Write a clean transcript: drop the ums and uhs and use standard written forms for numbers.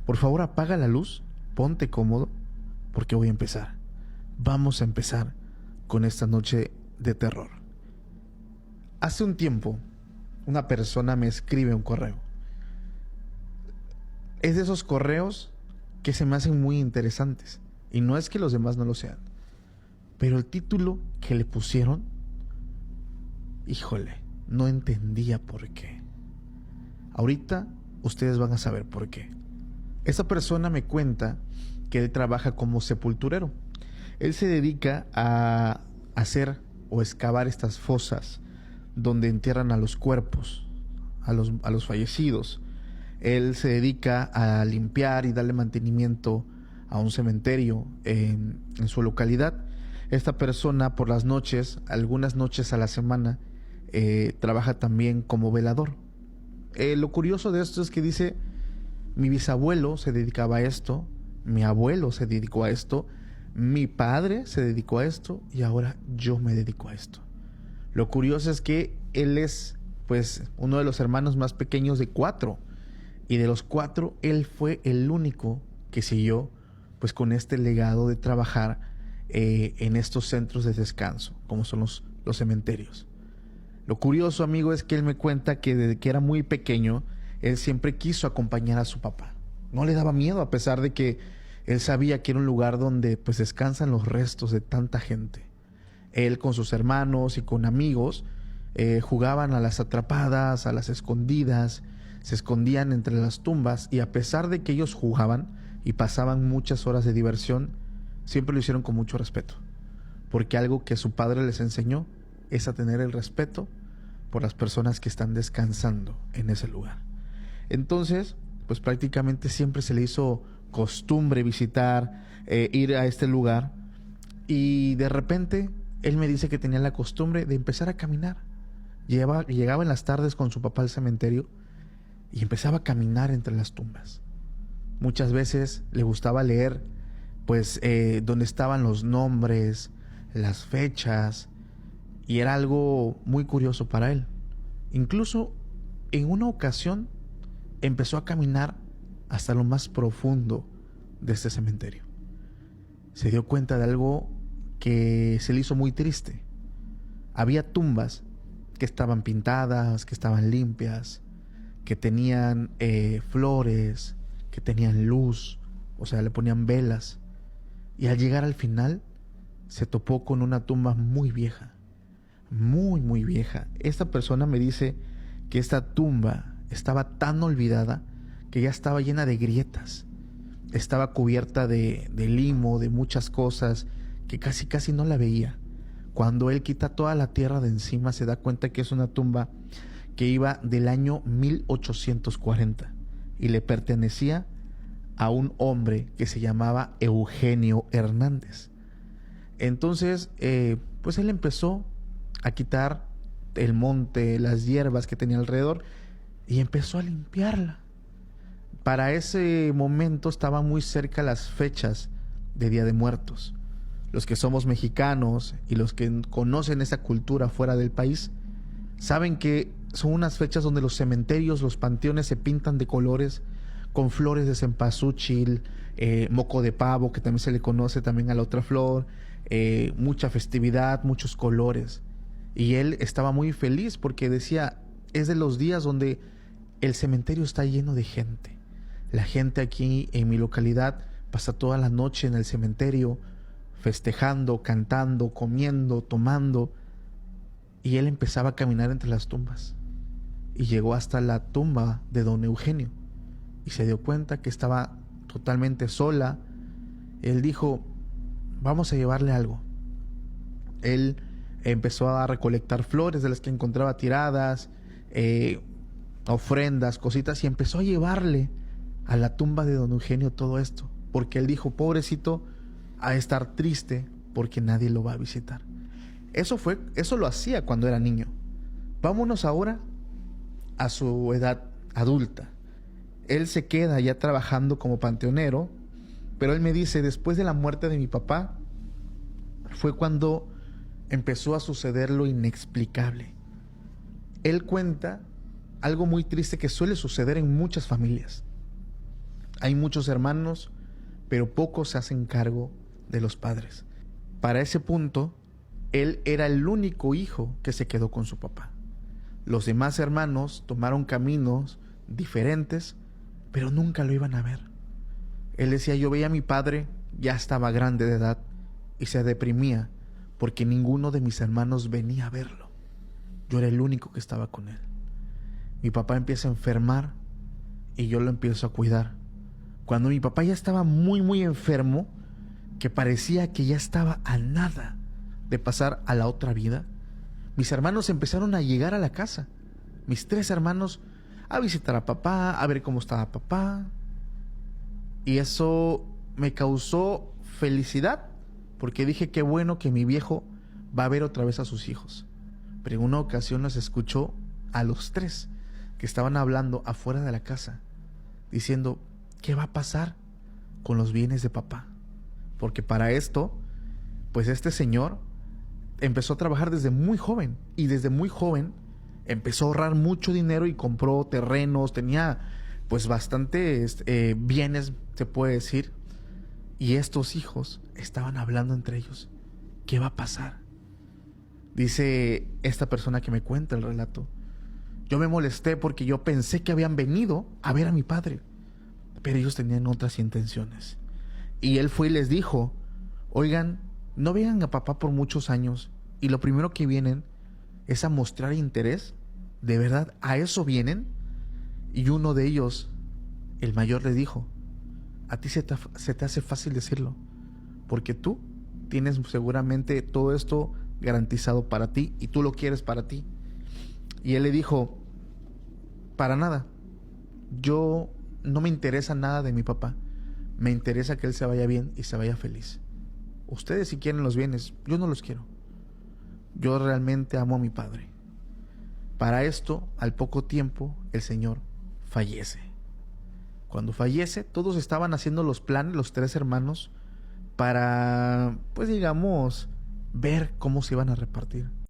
Por favor, apaga la luz, ponte cómodo, porque voy a empezar. Vamos a empezar con esta noche de terror. Hace un tiempo, una persona me escribe un correo. Es de esos correos que se me hacen muy interesantes. Y no es que los demás no lo sean. Pero el título que le pusieron, híjole, no entendía por qué. Ahorita ustedes van a saber por qué. Esa persona me cuenta que él trabaja como sepulturero. Él se dedica a hacer o excavar estas fosas donde entierran a los cuerpos, a los fallecidos. Él se dedica a limpiar y darle mantenimiento a un cementerio en su localidad. Esta persona por las noches, algunas noches a la semana, trabaja también como velador. Lo curioso de esto es que dice, mi bisabuelo se dedicaba a esto, mi abuelo se dedicó a esto, mi padre se dedicó a esto y ahora yo me dedico a esto. Lo curioso es que él es pues uno de los hermanos más pequeños de 4 y de los 4 él fue el único que siguió pues con este legado de trabajar en estos centros de descanso como son los cementerios. Lo curioso, amigo, es que él me cuenta que desde que era muy pequeño él siempre quiso acompañar a su papá. No le daba miedo, a pesar de que él sabía que era un lugar donde pues descansan los restos de tanta gente. Él con sus hermanos y con amigos jugaban a las atrapadas, a las escondidas, se escondían entre las tumbas y a pesar de que ellos jugaban y pasaban muchas horas de diversión, siempre lo hicieron con mucho respeto. Porque algo que su padre les enseñó es a tener el respeto por las personas que están descansando en ese lugar. Entonces, pues prácticamente siempre se le hizo costumbre visitar, ir a este lugar y de repente él me dice que tenía la costumbre de empezar a caminar. Llegaba en las tardes con su papá al cementerio y empezaba a caminar entre las tumbas. Muchas veces le gustaba leer pues donde estaban los nombres, las fechas, y era algo muy curioso para él. Incluso en una ocasión empezó a caminar hasta lo más profundo de este cementerio. Se dio cuenta de algo que se le hizo muy triste. Había tumbas que estaban pintadas, que estaban limpias, que tenían flores, que tenían luz, o sea, le ponían velas. Y al llegar al final, se topó con una tumba muy vieja, muy, muy vieja. Esta persona me dice que esta tumba estaba tan olvidada que ya estaba llena de grietas. Estaba cubierta de limo, de muchas cosas que casi no la veía. Cuando él quita toda la tierra de encima, se da cuenta que es una tumba que iba del año 1840 y le pertenecía a un hombre que se llamaba Eugenio Hernández. Entonces, pues él empezó a quitar el monte, las hierbas que tenía alrededor y empezó a limpiarla. Para ese momento estaban muy cerca las fechas de Día de Muertos. Los que somos mexicanos y los que conocen esa cultura fuera del país saben que son unas fechas donde los cementerios, los panteones se pintan de colores con flores de cempasúchil, moco de pavo, que también se le conoce también a la otra flor, mucha festividad, muchos colores. Y él estaba muy feliz porque decía, es de los días donde el cementerio está lleno de gente. La gente aquí en mi localidad pasa toda la noche en el cementerio festejando, cantando, comiendo, tomando. Y él empezaba a caminar entre las tumbas y llegó hasta la tumba de don Eugenio y se dio cuenta que estaba totalmente sola. Él dijo, vamos a llevarle algo. Él empezó a recolectar flores de las que encontraba tiradas, ofrendas, cositas, y empezó a llevarle a la tumba de don Eugenio todo esto, porque él dijo, pobrecito, a estar triste porque nadie lo va a visitar. Eso lo hacía cuando era niño. Vámonos ahora a su edad adulta. Él se queda ya trabajando como panteonero, pero él me dice, después de la muerte de mi papá, fue cuando empezó a suceder lo inexplicable. Él cuenta algo muy triste que suele suceder en muchas familias. Hay muchos hermanos, pero pocos se hacen cargo de los padres. Para ese punto, él era el único hijo que se quedó con su papá. Los demás hermanos tomaron caminos diferentes, pero nunca lo iban a ver. Él decía, yo veía a mi padre, ya estaba grande de edad, y se deprimía porque ninguno de mis hermanos venía a verlo. Yo era el único que estaba con él. Mi papá empieza a enfermar y yo lo empiezo a cuidar. Cuando mi papá ya estaba muy enfermo, que parecía que ya estaba a nada de pasar a la otra vida, mis hermanos empezaron a llegar a la casa. Mis 3 hermanos a visitar a papá, a ver cómo estaba papá. Y eso me causó felicidad, porque dije, qué bueno que mi viejo va a ver otra vez a sus hijos. Pero en una ocasión los escuchó a los 3 que estaban hablando afuera de la casa, diciendo, ¿qué va a pasar con los bienes de papá? Porque para esto, pues este señor empezó a trabajar desde muy joven, y desde muy joven empezó a ahorrar mucho dinero y compró terrenos, tenía pues bastantes bienes, se puede decir. Y estos hijos estaban hablando entre ellos, ¿qué va a pasar? Dice esta persona que me cuenta el relato, yo me molesté porque yo pensé que habían venido a ver a mi padre, pero ellos tenían otras intenciones. Y él fue y les dijo, oigan, no vean a papá por muchos años, y lo primero que vienen es a mostrar interés. ¿De verdad a eso vienen? Y uno de ellos, el mayor, le dijo, a ti se te hace fácil decirlo, porque tú tienes seguramente todo esto garantizado para ti y tú lo quieres para ti. Y él le dijo, para nada, yo no me interesa nada de mi papá, me interesa que él se vaya bien y se vaya feliz. Ustedes si quieren los bienes, yo no los quiero. Yo realmente amo a mi padre. Para esto, al poco tiempo, el señor fallece. Cuando fallece, todos estaban haciendo los planes, los 3 hermanos, para, pues digamos, ver cómo se iban a repartir.